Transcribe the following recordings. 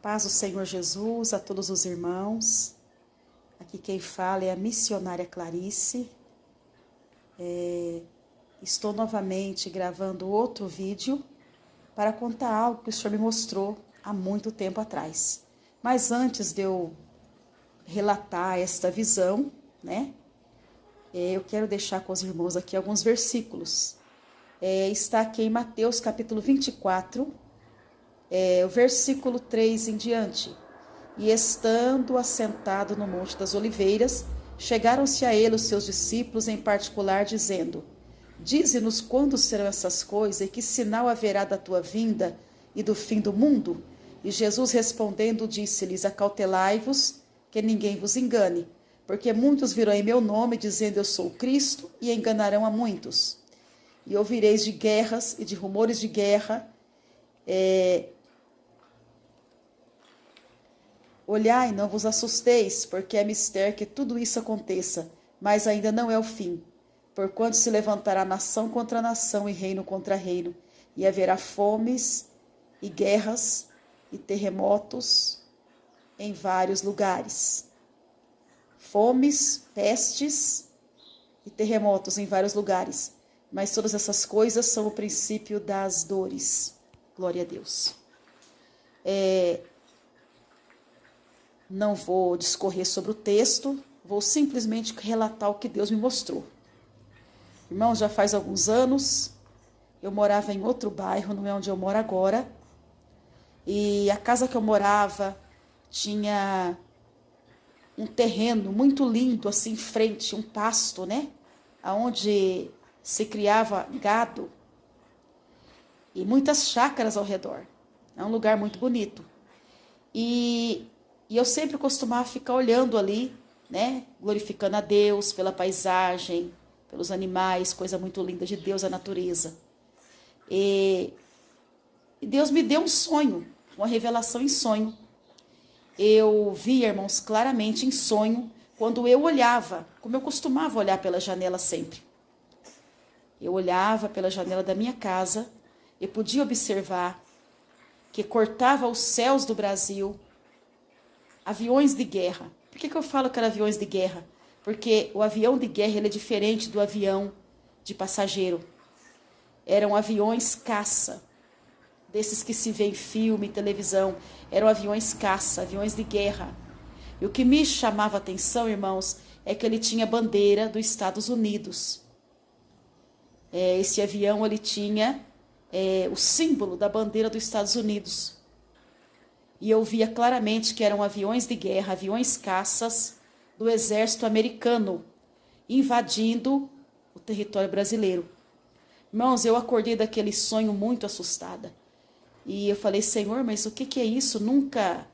Paz do Senhor Jesus a todos os irmãos. Aqui quem fala é a missionária Clarice. Estou novamente gravando outro vídeo para contar algo que o Senhor me mostrou há muito tempo atrás. Mas antes de eu relatar esta visão, eu quero deixar com os irmãos aqui alguns versículos. Está aqui em Mateus capítulo 24, o versículo 3 em diante. E estando assentado no Monte das Oliveiras, chegaram-se a ele os seus discípulos em particular, dizendo: Dize-nos quando serão essas coisas e que sinal haverá da tua vinda e do fim do mundo? E Jesus respondendo disse-lhes: Acautelai-vos, que ninguém vos engane, porque muitos virão em meu nome, dizendo eu sou o Cristo, e enganarão a muitos. E ouvireis de guerras e de rumores de guerra. Olhai, não vos assusteis, porque é mister que tudo isso aconteça, mas ainda não é o fim. Porquanto se levantará nação contra nação e reino contra reino, e haverá fomes e guerras e terremotos em vários lugares. Fomes, pestes e terremotos em vários lugares. Mas todas essas coisas são o princípio das dores. Glória a Deus. Não vou discorrer sobre o texto, vou simplesmente relatar o que Deus me mostrou. Irmãos, já faz alguns anos, eu morava em outro bairro, não é onde eu moro agora. E a casa que eu morava tinha um terreno muito lindo, assim, em frente, um pasto, onde se criava gado. E muitas chácaras ao redor. É um lugar muito bonito. E eu sempre costumava ficar olhando ali, glorificando a Deus pela paisagem, pelos animais, coisa muito linda de Deus, a natureza. E Deus me deu um sonho, uma revelação em sonho. Eu via, irmãos, claramente em sonho, quando eu olhava, como eu costumava olhar pela janela sempre. Eu olhava pela janela da minha casa e podia observar que cortava os céus do Brasil aviões de guerra. Por que eu falo que eram aviões de guerra? Porque o avião de guerra ele é diferente do avião de passageiro. Eram aviões caça, desses que se vê em filme, televisão. Eram aviões caça, aviões de guerra. E o que me chamava a atenção, irmãos, é que ele tinha bandeira dos Estados Unidos. Esse avião ele tinha o símbolo da bandeira dos Estados Unidos. E eu via claramente que eram aviões de guerra, aviões caças do exército americano, invadindo o território brasileiro. Irmãos, eu acordei daquele sonho muito assustada. E eu falei: Senhor, mas o que é isso? Nunca...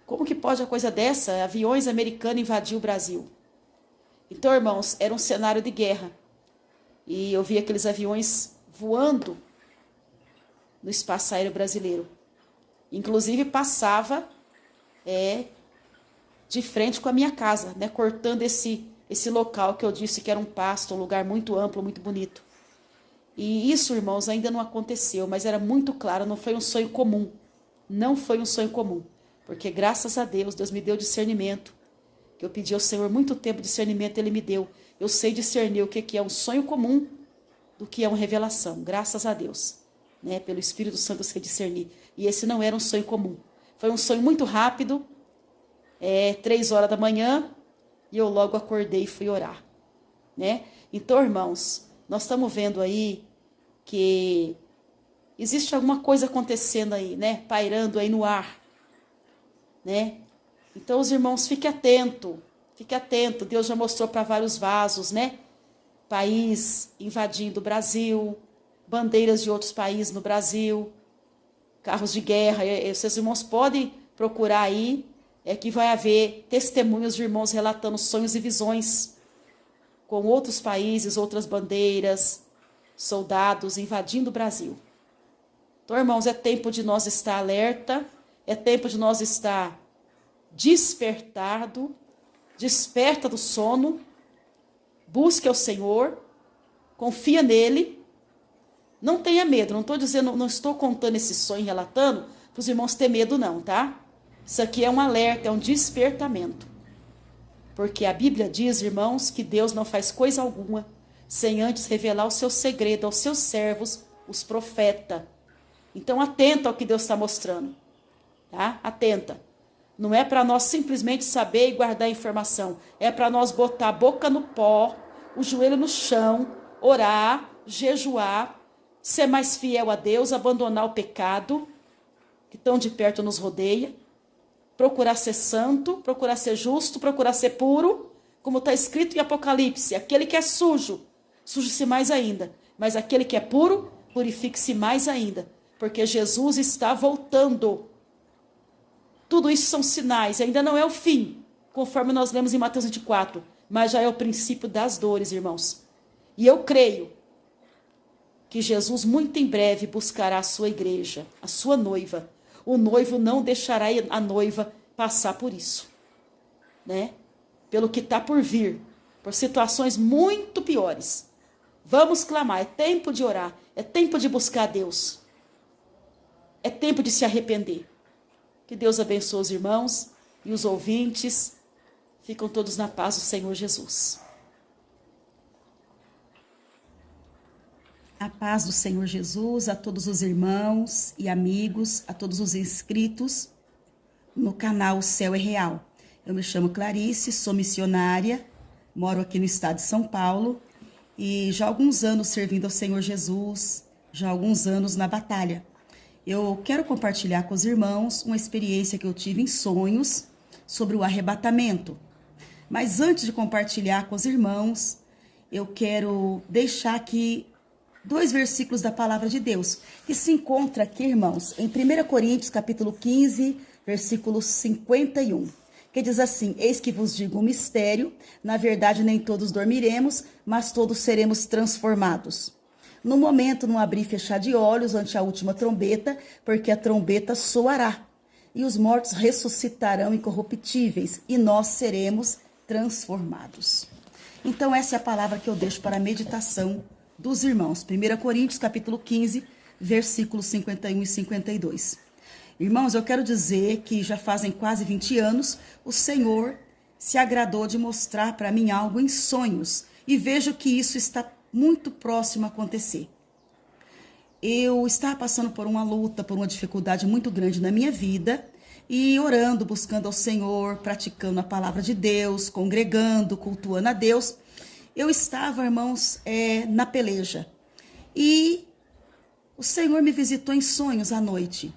Como que pode uma coisa dessa? Aviões americanos invadiu o Brasil. Então, irmãos, era um cenário de guerra. E eu vi aqueles aviões voando no espaço aéreo brasileiro. Inclusive passava de frente com a minha casa, cortando esse local que eu disse que era um pasto, um lugar muito amplo, muito bonito. E isso, irmãos, ainda não aconteceu, mas era muito claro, não foi um sonho comum. Não foi um sonho comum, porque graças a Deus, Deus me deu discernimento, que eu pedi ao Senhor muito tempo de discernimento, Ele me deu. Eu sei discernir o que é um sonho comum do que é uma revelação, graças a Deus. Pelo Espírito Santo eu sei discernir. E esse não era um sonho comum. Foi um sonho muito rápido, 3 horas da manhã, e eu logo acordei e fui orar. Então, irmãos, nós estamos vendo aí que existe alguma coisa acontecendo aí, pairando aí no ar. Então, os irmãos, fique atento. Deus já mostrou para vários vasos, país invadindo o Brasil, bandeiras de outros países no Brasil, carros de guerra. Seus irmãos podem procurar aí, que vai haver testemunhos de irmãos relatando sonhos e visões com outros países, outras bandeiras, soldados invadindo o Brasil. Então, irmãos, é tempo de nós estar alerta, é tempo de nós estar desperta do sono, busque ao Senhor, confia nele. Não tenha medo, não estou dizendo, não estou contando esse sonho, relatando, para os irmãos ter medo não, tá? Isso aqui é um alerta, é um despertamento. Porque a Bíblia diz, irmãos, que Deus não faz coisa alguma sem antes revelar o seu segredo aos seus servos, os profetas. Então, atenta ao que Deus está mostrando, tá? Atenta. Não é para nós simplesmente saber e guardar a informação. É para nós botar a boca no pó, o joelho no chão, orar, jejuar, ser mais fiel a Deus, abandonar o pecado, que tão de perto nos rodeia, procurar ser santo, procurar ser justo, procurar ser puro, como está escrito em Apocalipse. Aquele que é sujo, suje-se mais ainda. Mas aquele que é puro, purifique-se mais ainda. Porque Jesus está voltando. Tudo isso são sinais, ainda não é o fim, conforme nós lemos em Mateus 24, mas já é o princípio das dores, irmãos. E eu creio que Jesus muito em breve buscará a sua igreja, a sua noiva. O noivo não deixará a noiva passar por isso, né? Pelo que está por vir, por situações muito piores. Vamos clamar, é tempo de orar, é tempo de buscar a Deus. É tempo de se arrepender. Que Deus abençoe os irmãos e os ouvintes. Ficam todos na paz do Senhor Jesus. A paz do Senhor Jesus a todos os irmãos e amigos, a todos os inscritos no canal O Céu é Real. Eu me chamo Clarice, sou missionária, moro aqui no estado de São Paulo e já há alguns anos servindo ao Senhor Jesus, já há alguns anos na batalha. Eu quero compartilhar com os irmãos uma experiência que eu tive em sonhos sobre o arrebatamento. Mas antes de compartilhar com os irmãos, eu quero deixar aqui 2 versículos da palavra de Deus, que se encontra aqui, irmãos, em 1 Coríntios, capítulo 15, versículo 51, que diz assim: eis que vos digo um mistério, na verdade nem todos dormiremos, mas todos seremos transformados. No momento, num abrir e fechar de olhos, ante a última trombeta, porque a trombeta soará, e os mortos ressuscitarão incorruptíveis, e nós seremos transformados. Então, essa é a palavra que eu deixo para a meditação dos irmãos. 1 Coríntios, capítulo 15, versículos 51 e 52. Irmãos, eu quero dizer que já fazem quase 20 anos, o Senhor se agradou de mostrar para mim algo em sonhos, e vejo que isso está muito próximo a acontecer. Eu estava passando por uma luta, por uma dificuldade muito grande na minha vida, e orando, buscando ao Senhor, praticando a palavra de Deus, congregando, cultuando a Deus. Eu estava, irmãos, na peleja. E o Senhor me visitou em sonhos à noite.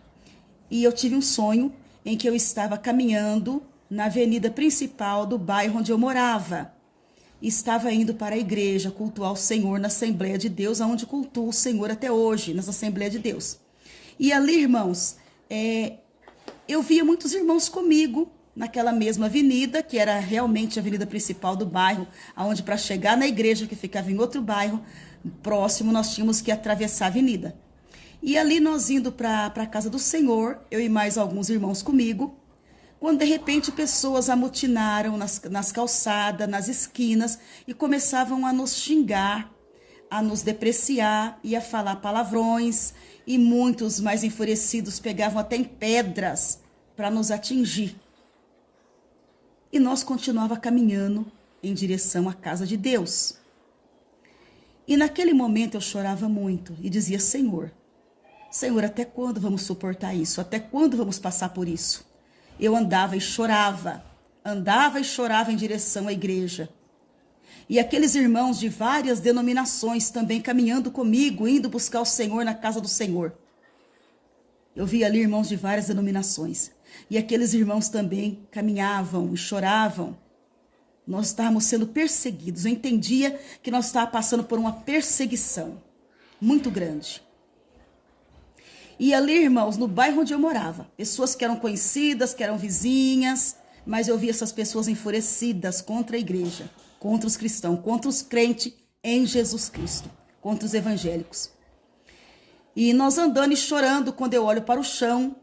E eu tive um sonho em que eu estava caminhando na avenida principal do bairro onde eu morava. Estava indo para a igreja cultuar o Senhor na Assembleia de Deus, onde cultuo o Senhor até hoje, nas Assembleias de Deus. E ali, irmãos, eu via muitos irmãos comigo, naquela mesma avenida, que era realmente a avenida principal do bairro, onde para chegar na igreja, que ficava em outro bairro próximo, nós tínhamos que atravessar a avenida. E ali nós indo para a casa do Senhor, eu e mais alguns irmãos comigo, quando de repente pessoas amotinaram nas calçadas, nas esquinas, e começavam a nos xingar, a nos depreciar e a falar palavrões, e muitos mais enfurecidos pegavam até em pedras para nos atingir. E nós continuava caminhando em direção à casa de Deus. E naquele momento eu chorava muito e dizia: Senhor, até quando vamos suportar isso? Até quando vamos passar por isso? Eu andava e chorava em direção à igreja. E aqueles irmãos de várias denominações também caminhando comigo, indo buscar o Senhor na casa do Senhor. Eu via ali irmãos de várias denominações. E aqueles irmãos também caminhavam e choravam. Nós estávamos sendo perseguidos. Eu entendia que nós estávamos passando por uma perseguição muito grande. E ali, irmãos, no bairro onde eu morava, pessoas que eram conhecidas, que eram vizinhas, mas eu via essas pessoas enfurecidas contra a igreja, contra os cristãos, contra os crentes em Jesus Cristo, contra os evangélicos. E nós andando e chorando, quando eu olho para o chão,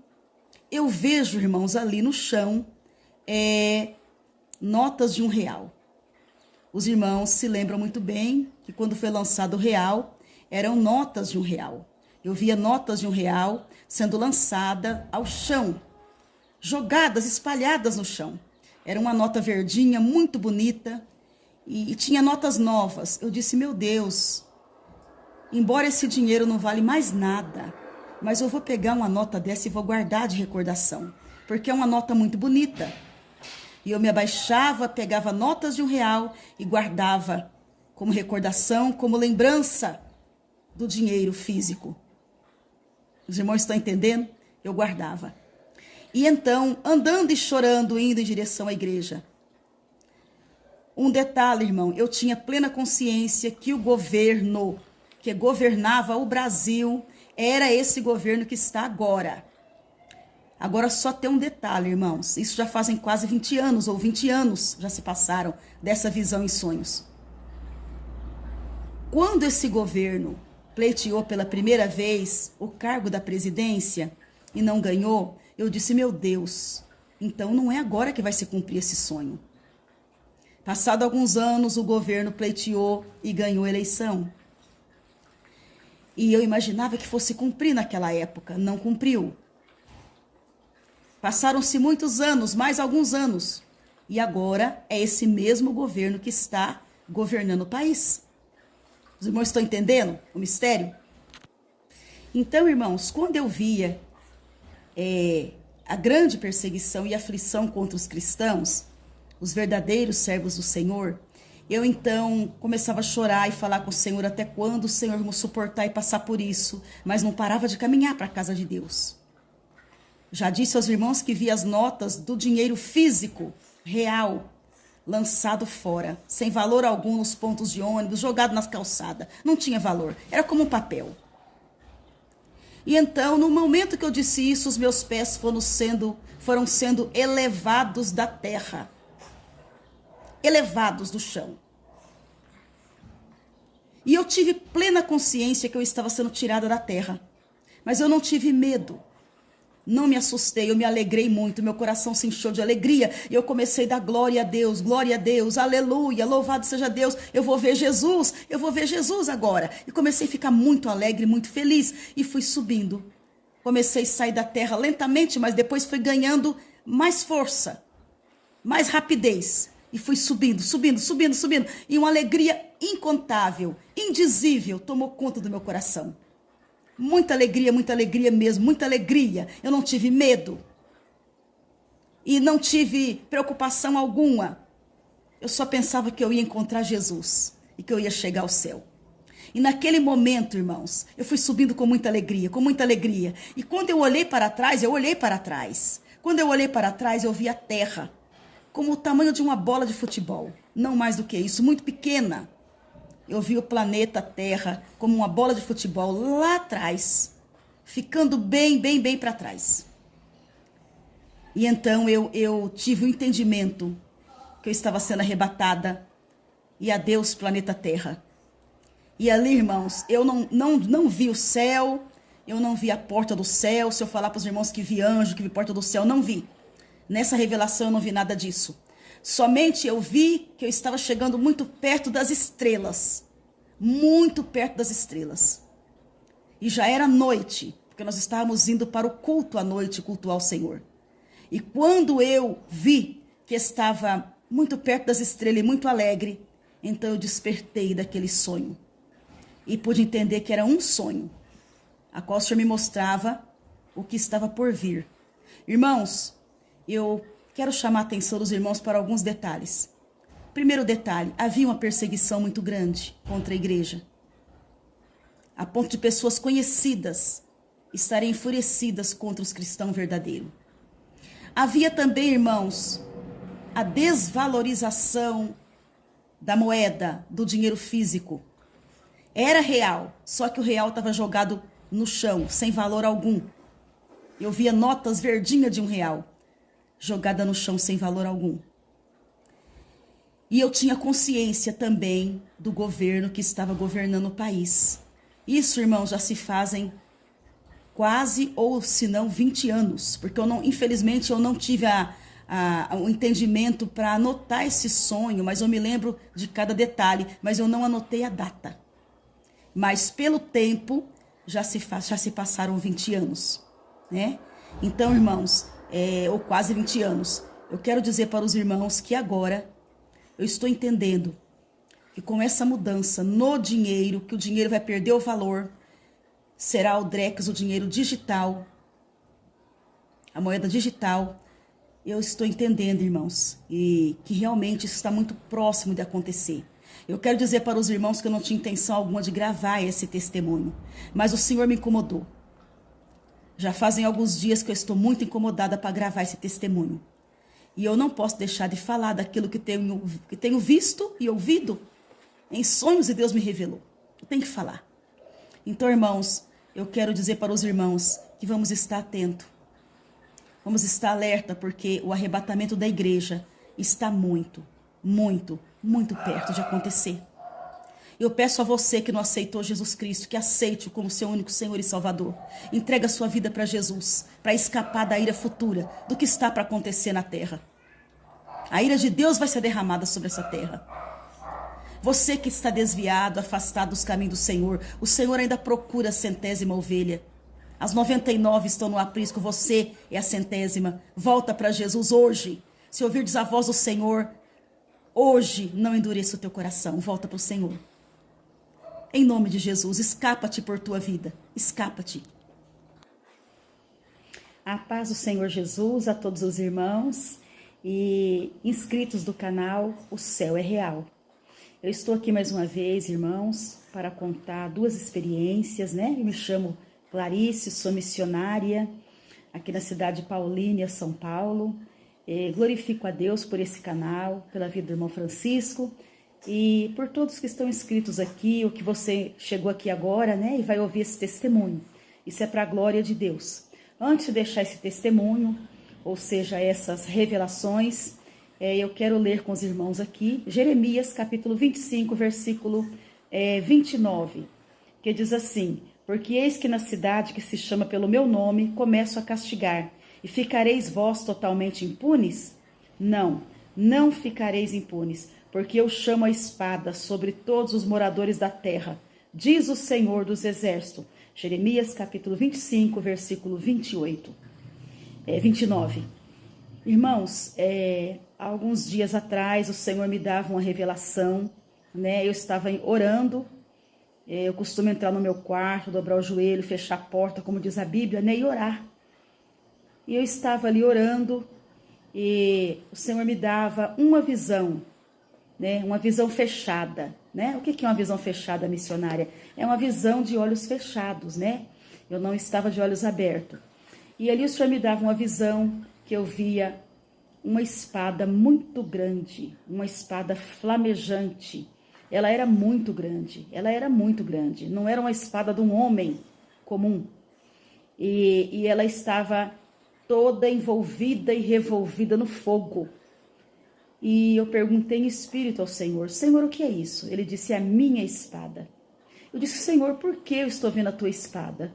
eu vejo, irmãos, ali no chão, notas de R$1. Os irmãos se lembram muito bem que quando foi lançado o R$1, eram notas de R$1. Eu via notas de R$ 1 sendo lançada ao chão, jogadas, espalhadas no chão. Era uma nota verdinha, muito bonita, e tinha notas novas. Eu disse, meu Deus, embora esse dinheiro não vale mais nada, mas eu vou pegar uma nota dessa e vou guardar de recordação, porque é uma nota muito bonita. E eu me abaixava, pegava notas de R$ 1 e guardava como recordação, como lembrança do dinheiro físico. Os irmãos estão entendendo? Eu guardava. E então, andando e chorando, indo em direção à igreja. Um detalhe, irmão, eu tinha plena consciência que o governo que governava o Brasil era esse governo que está agora. Agora só tem um detalhe, irmãos. Isso já fazem quase 20 anos, ou 20 anos já se passaram dessa visão em sonhos. Quando esse governo pleiteou pela primeira vez o cargo da presidência e não ganhou, eu disse, meu Deus, então não é agora que vai se cumprir esse sonho. Passado alguns anos, o governo pleiteou e ganhou a eleição. E eu imaginava que fosse cumprir naquela época, não cumpriu. Passaram-se muitos anos, mais alguns anos, e agora é esse mesmo governo que está governando o país. Os irmãos estão entendendo o mistério? Então, irmãos, quando eu via a grande perseguição e aflição contra os cristãos, os verdadeiros servos do Senhor, eu então começava a chorar e falar com o Senhor, até quando o Senhor me suportar e passar por isso, mas não parava de caminhar para a casa de Deus. Já disse aos irmãos que vi as notas do dinheiro físico, real, lançado fora, sem valor algum nos pontos de ônibus, jogado nas calçadas. Não tinha valor, era como um papel. E então, no momento que eu disse isso, os meus pés foram sendo elevados da terra. Elevados do chão. E eu tive plena consciência que eu estava sendo tirada da terra. Mas eu não tive medo. Não me assustei, eu me alegrei muito, meu coração se encheu de alegria. E eu comecei a dar glória a Deus, aleluia, louvado seja Deus. Eu vou ver Jesus agora. E comecei a ficar muito alegre, muito feliz. E fui subindo. Comecei a sair da terra lentamente, mas depois fui ganhando mais força, mais rapidez. E fui subindo. E uma alegria incontável, indizível, tomou conta do meu coração. Muita alegria mesmo, muita alegria. Eu não tive medo. E não tive preocupação alguma. Eu só pensava que eu ia encontrar Jesus e que eu ia chegar ao céu. E naquele momento, irmãos, eu fui subindo com muita alegria, com muita alegria. E quando eu olhei para trás, Quando eu olhei para trás, eu vi a terra como o tamanho de uma bola de futebol. Não mais do que isso, muito pequena. Eu vi o planeta Terra como uma bola de futebol lá atrás, ficando bem para trás. E então eu tive o entendimento que eu estava sendo arrebatada. E adeus, planeta Terra. E ali, irmãos, eu não vi o céu, eu não vi a porta do céu. Se eu falar para os irmãos que vi anjo, que vi porta do céu, não vi. Nessa revelação eu não vi nada disso. Somente eu vi que eu estava chegando muito perto das estrelas. Muito perto das estrelas. E já era noite, porque nós estávamos indo para o culto à noite, cultuar o Senhor. E quando eu vi que estava muito perto das estrelas e muito alegre, então eu despertei daquele sonho. E pude entender que era um sonho, a qual o Senhor me mostrava o que estava por vir. Irmãos, eu quero chamar a atenção dos irmãos para alguns detalhes. Primeiro detalhe, havia uma perseguição muito grande contra a igreja, a ponto de pessoas conhecidas estarem enfurecidas contra os cristãos verdadeiros. Havia também, irmãos, a desvalorização da moeda, do dinheiro físico. Era real, só que o real estava jogado no chão, sem valor algum. Eu via notas verdinhas de R$1, jogada no chão sem valor algum. E eu tinha consciência também do governo que estava governando o país. Isso, irmãos, já se fazem quase, ou se não, 20 anos. Porque infelizmente eu não tive o entendimento para anotar esse sonho, mas eu me lembro de cada detalhe, mas eu não anotei a data. Mas pelo tempo, já se passaram 20 anos, né? Então, irmãos, ou quase 20 anos, eu quero dizer para os irmãos que agora eu estou entendendo que com essa mudança no dinheiro, que o dinheiro vai perder o valor, será o Drex, o dinheiro digital, a moeda digital. Eu estou entendendo, irmãos, e que realmente isso está muito próximo de acontecer. Eu quero dizer para os irmãos que eu não tinha intenção alguma de gravar esse testemunho, mas o Senhor me incomodou. Já fazem alguns dias que eu estou muito incomodada para gravar esse testemunho. E eu não posso deixar de falar daquilo que tenho visto e ouvido em sonhos e Deus me revelou. Eu tenho que falar. Então, irmãos, eu quero dizer para os irmãos que vamos estar atentos. Vamos estar alerta, porque o arrebatamento da igreja está muito, muito, muito perto de acontecer. Eu peço a você que não aceitou Jesus Cristo, que aceite-o como seu único Senhor e Salvador. Entrega a sua vida para Jesus, para escapar da ira futura, do que está para acontecer na terra. A ira de Deus vai ser derramada sobre essa terra. Você que está desviado, afastado dos caminhos do Senhor, o Senhor ainda procura a 100ª ovelha. As 99 estão no aprisco, você é a 100ª. Volta para Jesus hoje. Se ouvirdes a voz do Senhor, hoje não endureça o teu coração. Volta para o Senhor. Em nome de Jesus, escapa-te por tua vida. Escapa-te. A paz do Senhor Jesus a todos os irmãos e inscritos do canal O Céu é Real. Eu estou aqui mais uma vez, irmãos, para contar 2 experiências, né? Eu me chamo Clarice, sou missionária aqui na cidade de Paulínia, São Paulo. Glorifico a Deus por esse canal, pela vida do irmão Francisco e por todos que estão inscritos aqui, ou que você chegou aqui agora, né, e vai ouvir esse testemunho. Isso é para a glória de Deus. Antes de deixar esse testemunho, ou seja, essas revelações, eu quero ler com os irmãos aqui Jeremias capítulo 25, versículo 29, que diz assim: porque eis que na cidade que se chama pelo meu nome, começo a castigar, e ficareis vós totalmente impunes? Não, não ficareis impunes, porque eu chamo a espada sobre todos os moradores da terra, diz o Senhor dos Exércitos. Jeremias capítulo 25, versículo 29. Irmãos, há alguns dias atrás o Senhor me dava uma revelação, né? Eu estava orando. Eu costumo entrar no meu quarto, dobrar o joelho, fechar a porta, como diz a Bíblia, né, e orar. E eu estava ali orando e o Senhor me dava uma visão, né, uma visão fechada, né? O que é uma visão fechada, missionária? É uma visão de olhos fechados, né? Eu não estava de olhos abertos. E ali o Senhor me dava uma visão que eu via uma espada muito grande, uma espada flamejante. Ela era muito grande, não era uma espada de um homem comum. E ela estava toda envolvida e revolvida no fogo. E eu perguntei em espírito ao Senhor: Senhor, o que é isso? Ele disse: é a minha espada. Eu disse: Senhor, por que eu estou vendo a tua espada?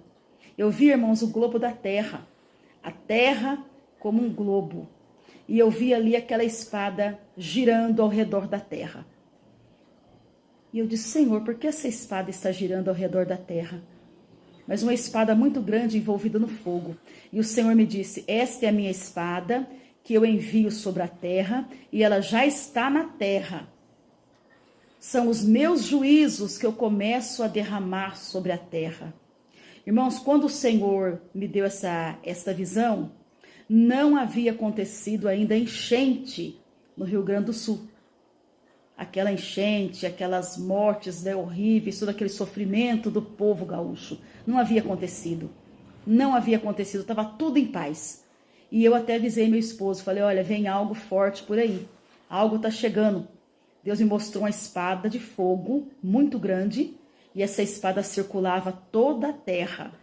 Eu vi, irmãos, o globo da terra, a terra como um globo. E eu vi ali aquela espada girando ao redor da terra. E eu disse: Senhor, por que essa espada está girando ao redor da terra? Mas uma espada muito grande envolvida no fogo. E o Senhor me disse: esta é a minha espada que eu envio sobre a terra, e ela já está na terra. São os meus juízos que eu começo a derramar sobre a terra. Irmãos, quando o Senhor me deu essa visão, não havia acontecido ainda enchente no Rio Grande do Sul. Aquela enchente, aquelas mortes, né, horríveis, todo aquele sofrimento do povo gaúcho. Não havia acontecido. Não havia acontecido, estava tudo em paz. E eu até avisei meu esposo, falei: olha, vem algo forte por aí. Algo está chegando. Deus me mostrou uma espada de fogo muito grande, e essa espada circulava toda a terra.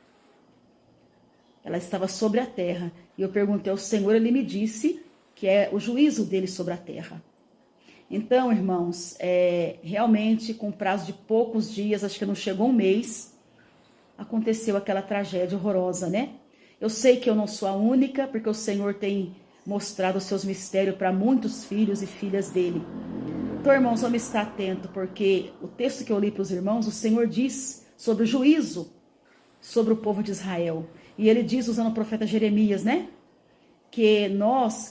Ela estava sobre a terra. E eu perguntei ao Senhor, ele me disse que é o juízo dele sobre a terra. Então, irmãos, realmente, com prazo de poucos dias, acho que não chegou um mês, aconteceu aquela tragédia horrorosa, né? Eu sei que eu não sou a única, porque o Senhor tem mostrado os seus mistérios para muitos filhos e filhas dele. Então, irmãos, vamos estar atentos, porque o texto que eu li para os irmãos, o Senhor diz sobre o juízo sobre o povo de Israel. E ele diz, usando o profeta Jeremias, né? Que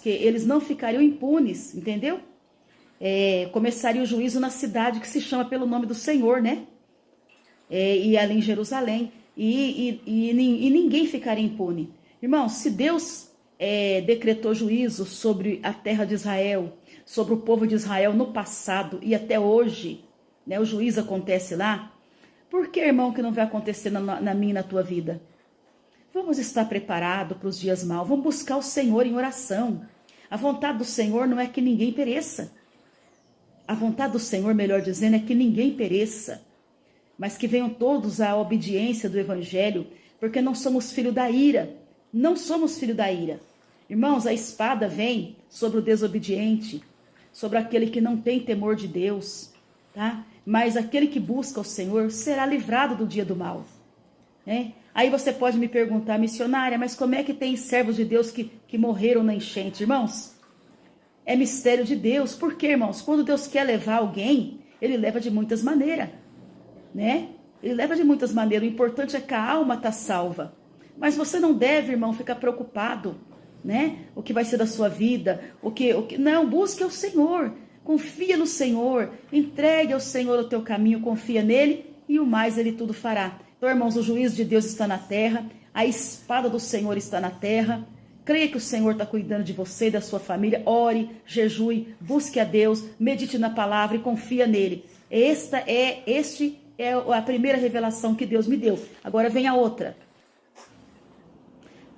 eles não ficariam impunes, entendeu? Começaria o juízo na cidade que se chama pelo nome do Senhor, né? E ali em Jerusalém. E ninguém ficaria impune. Irmãos, se Deus decretou juízo sobre a terra de Israel, sobre o povo de Israel no passado e até hoje, né, o juízo acontece lá, por que, irmão, que não vai acontecer na minha e na tua vida? Vamos estar preparados para os dias maus, vamos buscar o Senhor em oração. A vontade do Senhor não é que ninguém pereça. A vontade do Senhor, melhor dizendo, é que ninguém pereça, mas que venham todos à obediência do Evangelho, porque não somos filho da ira. Não somos filho da ira. Irmãos, a espada vem sobre o desobediente, sobre aquele que não tem temor de Deus, tá? Mas aquele que busca o Senhor será livrado do dia do mal, né? Aí você pode me perguntar, missionária, mas como é que tem servos de Deus que morreram na enchente? Irmãos, é mistério de Deus. Por quê, irmãos? Quando Deus quer levar alguém, ele leva de muitas maneiras, né? Ele leva de muitas maneiras. O importante é que a alma está salva. Mas você não deve, irmão, ficar preocupado, né? O que vai ser da sua vida, não, busque o Senhor, confia no Senhor, entregue ao Senhor o teu caminho, confia nele e o mais ele tudo fará. Então, irmãos, o juízo de Deus está na terra, a espada do Senhor está na terra. Creia que o Senhor está cuidando de você e da sua família. Ore, jejue, busque a Deus, medite na palavra e confia nele. Este é a primeira revelação que Deus me deu. Agora vem a outra.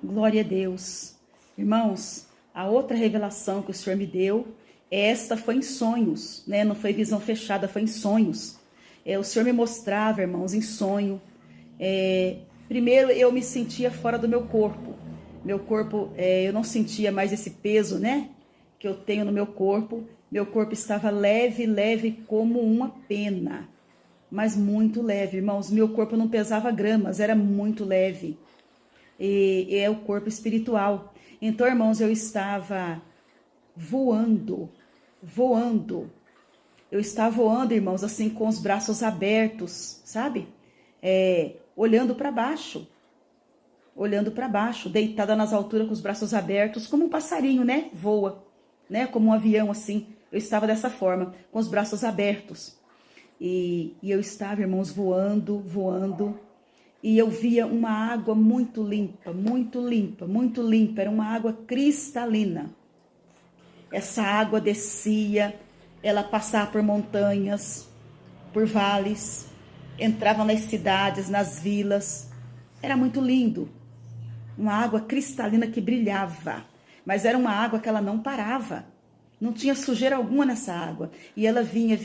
Glória a Deus. Irmãos, a outra revelação que o Senhor me deu, esta foi em sonhos, né? Não foi visão fechada, foi em sonhos. O Senhor me mostrava, irmãos, em sonho. Primeiro, eu me sentia fora do meu corpo. Meu corpo, eu não sentia mais esse peso, né? Que eu tenho no meu corpo. Meu corpo estava leve, leve como uma pena. Mas muito leve, irmãos. Meu corpo não pesava gramas, era muito leve. E é o corpo espiritual. Então, irmãos, eu estava voando. Eu estava voando, irmãos, assim, com os braços abertos, sabe? Olhando para baixo, deitada nas alturas com os braços abertos, como um passarinho, né? Voa, né? Como um avião, assim. Eu estava dessa forma, com os braços abertos. E eu estava, irmãos, voando. E eu via uma água muito limpa. Era uma água cristalina. Essa água descia, ela passava por montanhas, por vales, entrava nas cidades, nas vilas. Era muito lindo. Uma água cristalina que brilhava. Mas era uma água que ela não parava. Não tinha sujeira alguma nessa água. E ela vinha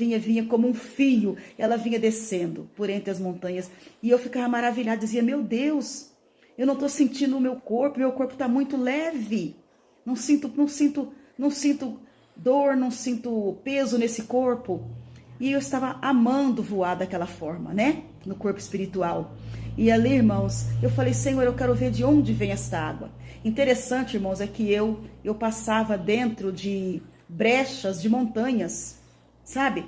como um fio. Ela vinha descendo por entre as montanhas. E eu ficava maravilhada, dizia, meu Deus, eu não estou sentindo o meu corpo está muito leve. Não sinto dor, não sinto peso nesse corpo. E eu estava amando voar daquela forma, né? No corpo espiritual. E ali, irmãos, eu falei, Senhor, eu quero ver de onde vem essa água. Interessante, irmãos, é que eu passava dentro de brechas de montanhas, sabe?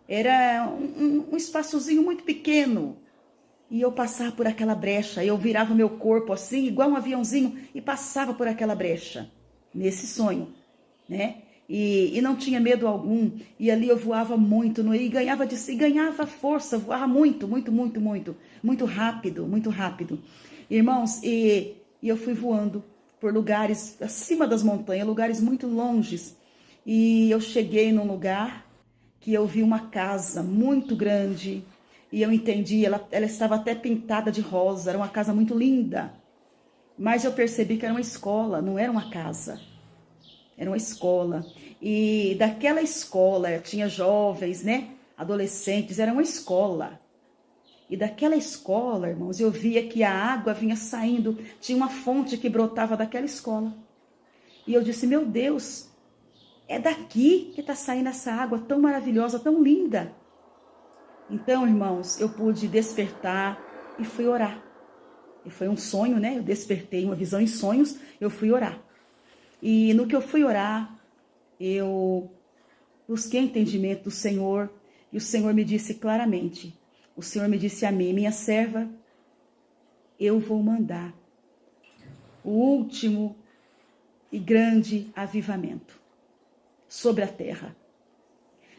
Era um espaçozinho muito pequeno. E eu passava por aquela brecha, eu virava meu corpo assim, igual um aviãozinho, e passava por aquela brecha, nesse sonho, né? E não tinha medo algum, e ali eu voava muito, e ganhava força, voava muito rápido. Irmãos, e eu fui voando por lugares acima das montanhas, lugares muito longes, e eu cheguei num lugar que eu vi uma casa muito grande, e eu entendi, ela estava até pintada de rosa, era uma casa muito linda, mas eu percebi que era uma escola, não era uma casa. Era uma escola. E daquela escola, tinha jovens, né? Adolescentes, era uma escola. E daquela escola, irmãos, eu via que a água vinha saindo, tinha uma fonte que brotava daquela escola. E eu disse, meu Deus, é daqui que está saindo essa água tão maravilhosa, tão linda. Então, irmãos, eu pude despertar e fui orar. E foi um sonho, né? Eu despertei uma visão em sonhos, eu fui orar. E no que eu fui orar, eu busquei entendimento do Senhor, e o Senhor me disse claramente, o Senhor me disse a mim, minha serva, eu vou mandar o último e grande avivamento sobre a terra.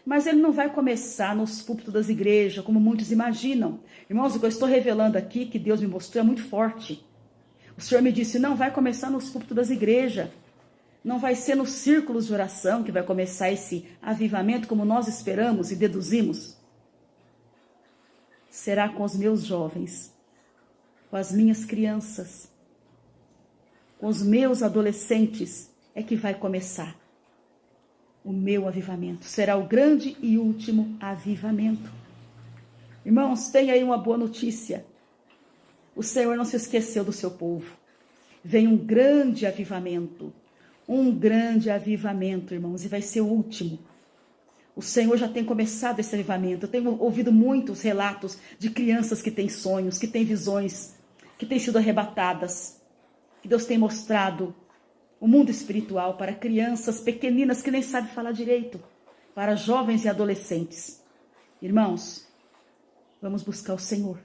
Mas ele não vai começar nos púlpitos das igrejas, como muitos imaginam. Irmãos, o que eu estou revelando aqui, que Deus me mostrou, é muito forte. O Senhor me disse, não vai começar nos púlpitos das igrejas. Não vai ser nos círculos de oração que vai começar esse avivamento, como nós esperamos e deduzimos. Será com os meus jovens, com as minhas crianças, com os meus adolescentes, é que vai começar o meu avivamento. Será o grande e último avivamento. Irmãos, tem aí uma boa notícia. O Senhor não se esqueceu do seu povo. Vem um grande avivamento, irmãos, e vai ser o último. O Senhor já tem começado esse avivamento. Eu tenho ouvido muitos relatos de crianças que têm sonhos, que têm visões, que têm sido arrebatadas, que Deus tem mostrado o mundo espiritual para crianças pequeninas que nem sabem falar direito, para jovens e adolescentes. Irmãos, vamos buscar o Senhor.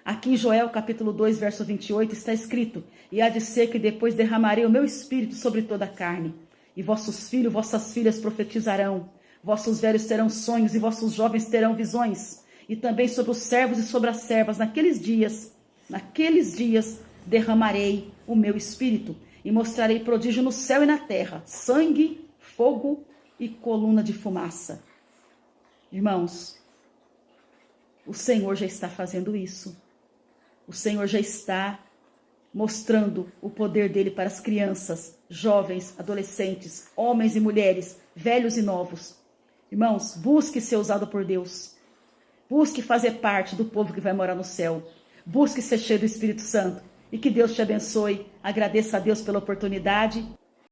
Aqui em Joel capítulo 2, verso 28, está escrito, e há de ser que depois derramarei o meu espírito sobre toda a carne, e vossos filhos, vossas filhas profetizarão, vossos velhos terão sonhos, e vossos jovens terão visões, e também sobre os servos e sobre as servas, naqueles dias derramarei o meu espírito, e mostrarei prodígio no céu e na terra, sangue, fogo e coluna de fumaça. Irmãos, o Senhor já está fazendo isso. O Senhor já está mostrando o poder dele para as crianças, jovens, adolescentes, homens e mulheres, velhos e novos. Irmãos, busque ser usado por Deus. Busque fazer parte do povo que vai morar no céu. Busque ser cheio do Espírito Santo. E que Deus te abençoe. Agradeça a Deus pela oportunidade.